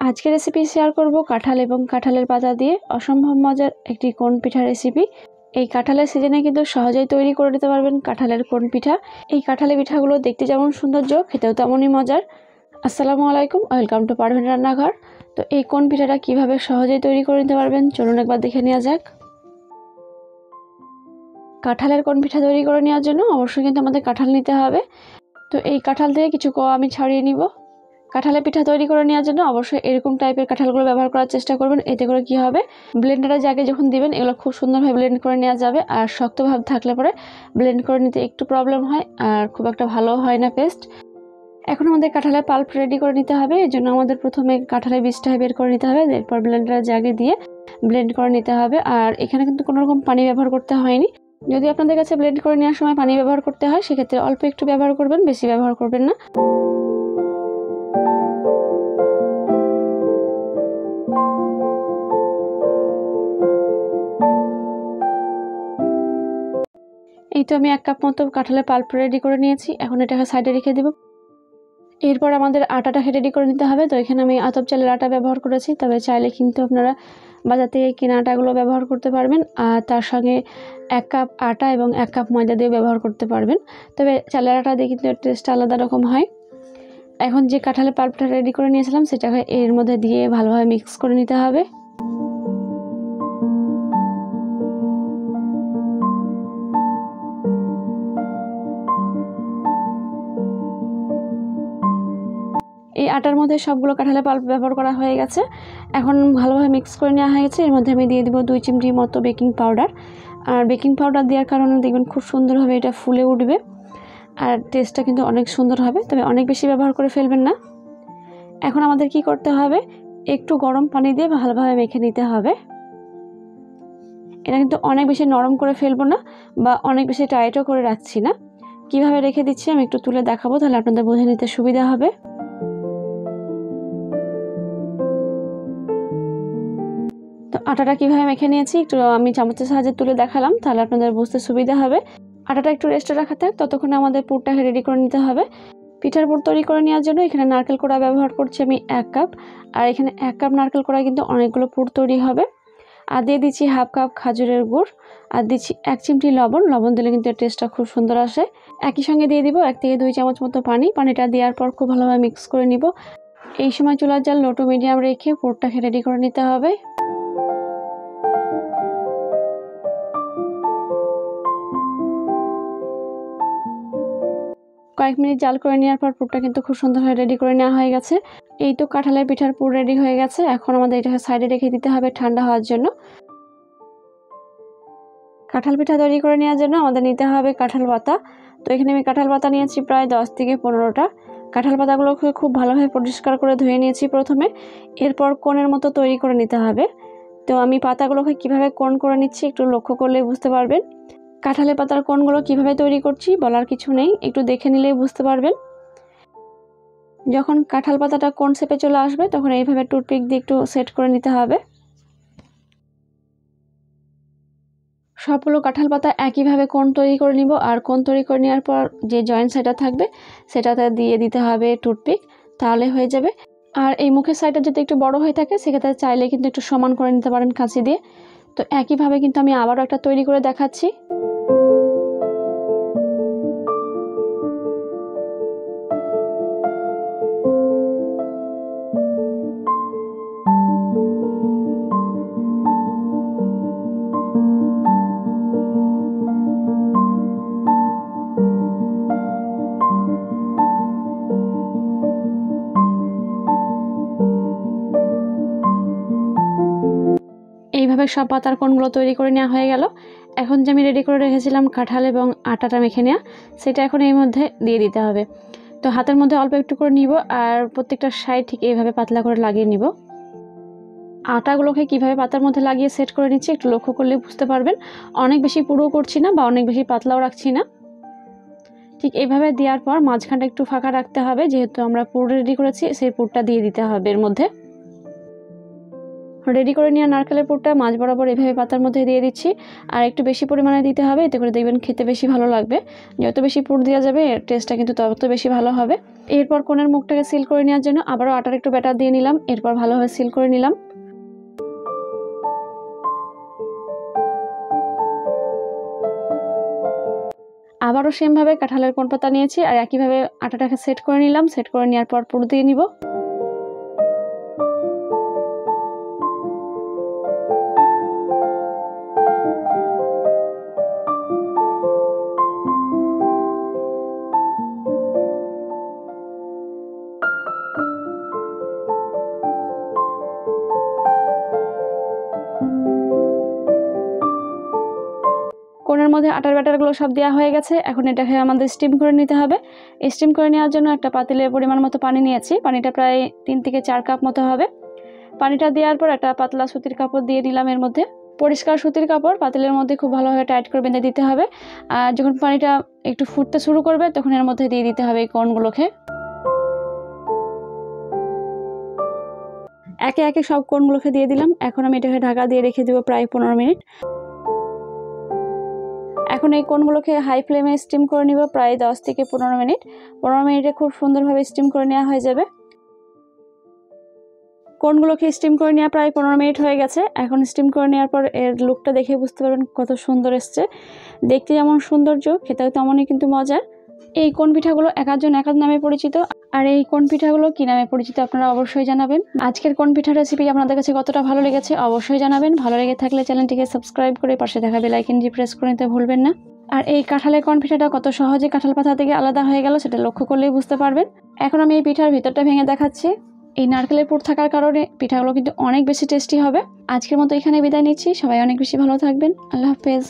আজকের recipe share করব কাঁঠাল এবং কাঁঠালের পাতা দিয়ে অসম্ভব মজার একটি কোন পিঠা রেসিপি। এই কাঁঠালের সিজনে কিন্তু সহজেই তৈরি করে নিতে পারবেন কাঁঠালের কোন পিঠা। এই কাঁঠালের পিঠাগুলো দেখতে যেমন সৌন্দর্য, খেতেও তেমনই মজার। আসসালামু আলাইকুম, ওয়েলকাম টু পারভীন রান্নাঘর। তো এই কোন পিঠাটা কিভাবে সহজেই তৈরি করে নিতে পারবেন চলুন একবার দেখে নেওয়া যাক। কাঁঠালের কোন পিঠা তৈরি করে নেওয়ার জন্য অবশ্যই কিন্তু আমাদের কাঁঠাল নিতে হবে। তো এই কাঁঠাল থেকে কিছু কোয়া আমি ছাড়িয়ে নিব। কাঁঠালের পিঠা তৈরি করে নেওয়ার জন্য অবশ্যই এরকম টাইপের কাঁঠালগুলো ব্যবহার করার চেষ্টা করবেন। এতে করে কি হবে, ব্লেন্ডারের জায়গায় যখন দিবেন এগুলো খুব সুন্দরভাবে ব্লেন্ড করে নেওয়া যাবে। আর শক্ত ভাব থাকলে পরে ব্লেন্ড করে নিতে একটু প্রবলেম হয় আর খুব একটা ভালো হয় না পেস্ট। এখন আমাদের কাঁঠালের পাল্প রেডি করে নিতে হবে। এর জন্য আমাদের প্রথমে কাঁঠালের বীজটা বের করে নিতে হবে, এরপর ব্লেন্ডারের জায়গায় দিয়ে ব্লেন্ড করে নিতে হবে। আর এখানে কিন্তু কোনো রকম পানি ব্যবহার করতে হয়নি। যদি আপনাদের কাছে ব্লেন্ড করে নেওয়ার সময় পানি ব্যবহার করতে হয় সেক্ষেত্রে অল্প একটু ব্যবহার করবেন, বেশি ব্যবহার করবেন না। এই তো আমি 1 কাপ মতো কাঁঠালের পাল্প রেডি করে নিয়েছি। এখন এটাকে সাইডে রেখে দেব। এরপর আমাদের আটাটা রেডি করে নিতে হবে। তো এখানে আমি আতপ চালের আটা ব্যবহার করেছি, তবে চাইলে কিন্তু আপনারা বাজার থেকে কেনা আটাগুলো ব্যবহার করতে পারবেন। আর তার সঙ্গে 1 কাপ আটা এবং 1 কাপ ময়দা দিয়ে ব্যবহার করতে পারবেন, তবে চালের আটা দিয়ে কিন্তু টেস্টটা আলাদা রকম হয়। এখন যে কাঁঠালের পাল্পটা রেডি করে নিয়েছিলাম সেটাকে এর মধ্যে দিয়ে ভালোভাবে মিক্স করে নিতে হবে। এই আটার মধ্যে সবগুলো কাঁঠালের পাল্প ব্যবহার করা হয়ে গেছে। এখন ভালোভাবে মিক্স করে নেওয়া হয়ে গেছে। এর মধ্যে আমি দিয়ে দিব 2 চিমটি মতো বেকিং পাউডার। আর বেকিং পাউডার দেওয়ার কারণে দেখবেন খুব সুন্দরভাবে এটা ফুলে উঠবে আর টেস্টটা কিন্তু অনেক সুন্দর হবে, তবে অনেক বেশি ব্যবহার করে ফেলবেন না। এখন আমাদের কি করতে হবে, একটু গরম পানি দিয়ে ভালোভাবে মেখে নিতে হবে। এটা কিন্তু অনেক বেশি নরম করে ফেলবো না বা অনেক বেশি টাইটও করে রাখছি না। কিভাবে রেখে দিচ্ছি আমি একটু তুলে দেখাবো, তাহলে আপনাদের বুঝে নিতে সুবিধা হবে। তো আটাটা কিভাবে মেখে নিয়েছি একটু আমি চামচের সাহায্যে তুলে দেখালাম, তাহলে আপনাদের বুঝতে সুবিধা হবে। আটাটা একটু রেস্টে রাখা থাক, ততক্ষণে আমাদের পুরটাকে রেডি করে নিতে হবে। পিঠার পুর তৈরি করে নেওয়ার জন্য এখানে নারকেল কোড়া ব্যবহার করছি আমি 1 কাপ। আর এখানে 1 কাপ নারকেল কোড়ায় কিন্তু অনেকগুলো পুর তৈরি হবে। আর দিয়ে দিচ্ছি 1/2 কাপ খাজুরের গুড়, আর দিচ্ছি 1 চিমটি লবণ। লবণ দিলে কিন্তু টেস্টটা খুব সুন্দর আসে। একই সঙ্গে দিয়ে দিব 1 থেকে 2 চামচ মতো পানি। পানিটা দেওয়ার পর খুব ভালোভাবে মিক্স করে নিব। এই সময় চুলার জাল লো টু মিডিয়াম রেখে পুরটাকে রেডি করে নিতে হবে। কয়েক মিনিট জাল করে নেওয়ার পর পুরটা কিন্তু খুব সুন্দরভাবে রেডি করে নেওয়া হয়ে গেছে। এই তো কাঁঠালের পিঠার পুর রেডি হয়ে গেছে। এখন আমাদের এটাকে সাইডে রেখে দিতে হবে ঠান্ডা হওয়ার জন্য। কাঁঠাল পিঠা তৈরি করে নেওয়ার জন্য আমাদের নিতে হবে কাঁঠাল পাতা। তো এখানে আমি কাঁঠাল পাতা নিয়েছি প্রায় 10 থেকে 15টা। কাঁঠাল পাতাগুলোকে খুব ভালোভাবে পরিষ্কার করে ধুয়ে নিয়েছি প্রথমে। এরপর কোণের মতো তৈরি করে নিতে হবে। তো আমি পাতাগুলোকে কিভাবে কোণ করে নিচ্ছি একটু লক্ষ্য করলেই বুঝতে পারবেন। কাঁঠালের পাতার কোণগুলো কিভাবে তৈরি করছি বলার কিছু নেই, একটু দেখে নিলেই বুঝতে পারবেন। যখন কাঁঠাল পাতাটা কোণ শেপে চলে আসবে তখন এইভাবে টুথপিক দিয়ে একটু সেট করে নিতে হবে। সবগুলো কাঁঠাল পাতা একইভাবে কোণ তৈরি করে নিব। আর কোণ তৈরি করে নেওয়ার পর যে জয়েন্ট সাইডটা থাকবে সেটাতে দিয়ে দিতে হবে টুথপিক, তাহলে হয়ে যাবে। আর এই মুখের সাইডটা যদি একটু বড় হয়ে থাকে সেক্ষেত্রে চাইলে কিন্তু একটু সমান করে নিতে পারেন কাঁচি দিয়ে। তো একইভাবে কিন্তু আমি আবারও একটা তৈরি করে দেখাচ্ছি। এইভাবে সব পাতার কোণগুলো তৈরি করে নেওয়া হয়ে গেল। এখন যে আমি রেডি করে রেখেছিলাম কাঁঠাল এবং আটাটা মেখে নেওয়া, সেটা এখন এই মধ্যে দিয়ে দিতে হবে। তো হাতের মধ্যে অল্প একটু করে নিব আর প্রত্যেকটা সাইড ঠিক এইভাবে পাতলা করে লাগিয়ে নিব। আটাগুলোকে কিভাবে পাতার মধ্যে লাগিয়ে সেট করে নিচ্ছি একটু লক্ষ্য করলে বুঝতে পারবেন। অনেক বেশি পুরো করছি না বা অনেক বেশি পাতলাও রাখছি না। ঠিক এইভাবে দেওয়ার পর মাঝখানটা একটু ফাঁকা রাখতে হবে, যেহেতু আমরা পুর রেডি করেছি সেই পুরটা দিয়ে দিতে হবে এর মধ্যে। রেডি করে নেওয়া নারকেলের পুরটা মাছ বরাবর এভাবে পাতার মধ্যে দিয়ে দিচ্ছি। আর একটু বেশি পরিমাণে দিতে হবে, এতে করে দেখবেন খেতে বেশি ভালো লাগবে। যত বেশি পুর দেওয়া যাবে এর টেস্টটা কিন্তু তত বেশি ভালো হবে। এরপর কোণের মুখটাকে সিল করে নেওয়ার জন্য আবারও আটার একটু ব্যাটার দিয়ে নিলাম, এরপর ভালোভাবে সিল করে নিলাম। আবারও সেমভাবে কাঁঠালের কোণ পাতা নিয়েছি আর একইভাবে আটাটাকে সেট করে নিলাম। সেট করে নেওয়ার পর পুর দিয়ে নিব। কোণের মধ্যে আটার ব্যাটারগুলো সব দেওয়া হয়ে গেছে। এখন এটাকে আমাদের স্টিম করে নিতে হবে। স্টিম করে নেওয়ার জন্য একটা পাতিলের পরিমাণ মতো পানি নিয়েছি। পানিটা প্রায় 3 থেকে 4 কাপ মতো হবে। পানিটা দেওয়ার পর একটা পাতলা সুতির কাপড় দিয়ে নিলাম। এর মধ্যে পরিষ্কার সুতির কাপড় পাতিলের মধ্যে খুব ভালোভাবে টাইট করে বেঁধে দিতে হবে। আর যখন পানিটা একটু ফুটতে শুরু করবে তখন এর মধ্যে দিয়ে দিতে হবে এই কোণগুলোকে। একে একে সব কোণগুলোকে দিয়ে দিলাম। এখন আমি এটাকে ঢাকা দিয়ে রেখে দেবো প্রায় 15 মিনিট। এখন এই কোণগুলোকে হাই ফ্লেমে স্টিম করে নিব প্রায় 10 থেকে 15 মিনিট। 15 মিনিটে খুব সুন্দরভাবে স্টিম করে নেওয়া হয়ে যাবে। কোণগুলোকে স্টিম করে নেওয়া প্রায় 15 মিনিট হয়ে গেছে। এখন স্টিম করে নেওয়ার পর এর লুকটা দেখে বুঝতে পারবেন কত সুন্দর এসছে। দেখতে যেমন সৌন্দর্য, খেতেও তেমনই কিন্তু মজার। এই কোণ পিঠাগুলো এক একজন এক এক নামে পরিচিত। আর এই কোণ পিঠাগুলো কী নামে পরিচিত আপনারা অবশ্যই জানাবেন। আজকের কোণ পিঠা রেসিপি আপনাদের কাছে কতটা ভালো লেগেছে অবশ্যই জানাবেন। ভালো লেগে থাকলে চ্যানেলটিকে সাবস্ক্রাইব করে পাশে থাকা বেল আইকনটি প্রেস করে নিতে ভুলবেন না। আর এই কাঁঠালের কোণ পিঠাটা কত সহজে কাঁঠাল পাতা থেকে আলাদা হয়ে গেল সেটা লক্ষ্য করলেই বুঝতে পারবেন। এখন আমি এই পিঠার ভিতরটা ভেঙে দেখাচ্ছি। এই নারকেলের পুর থাকার কারণে পিঠাগুলো কিন্তু অনেক বেশি টেস্টি হবে। আজকের মতো এখানে বিদায় নিচ্ছি। সবাই অনেক বেশি ভালো থাকবেন। আল্লাহ হাফেজ।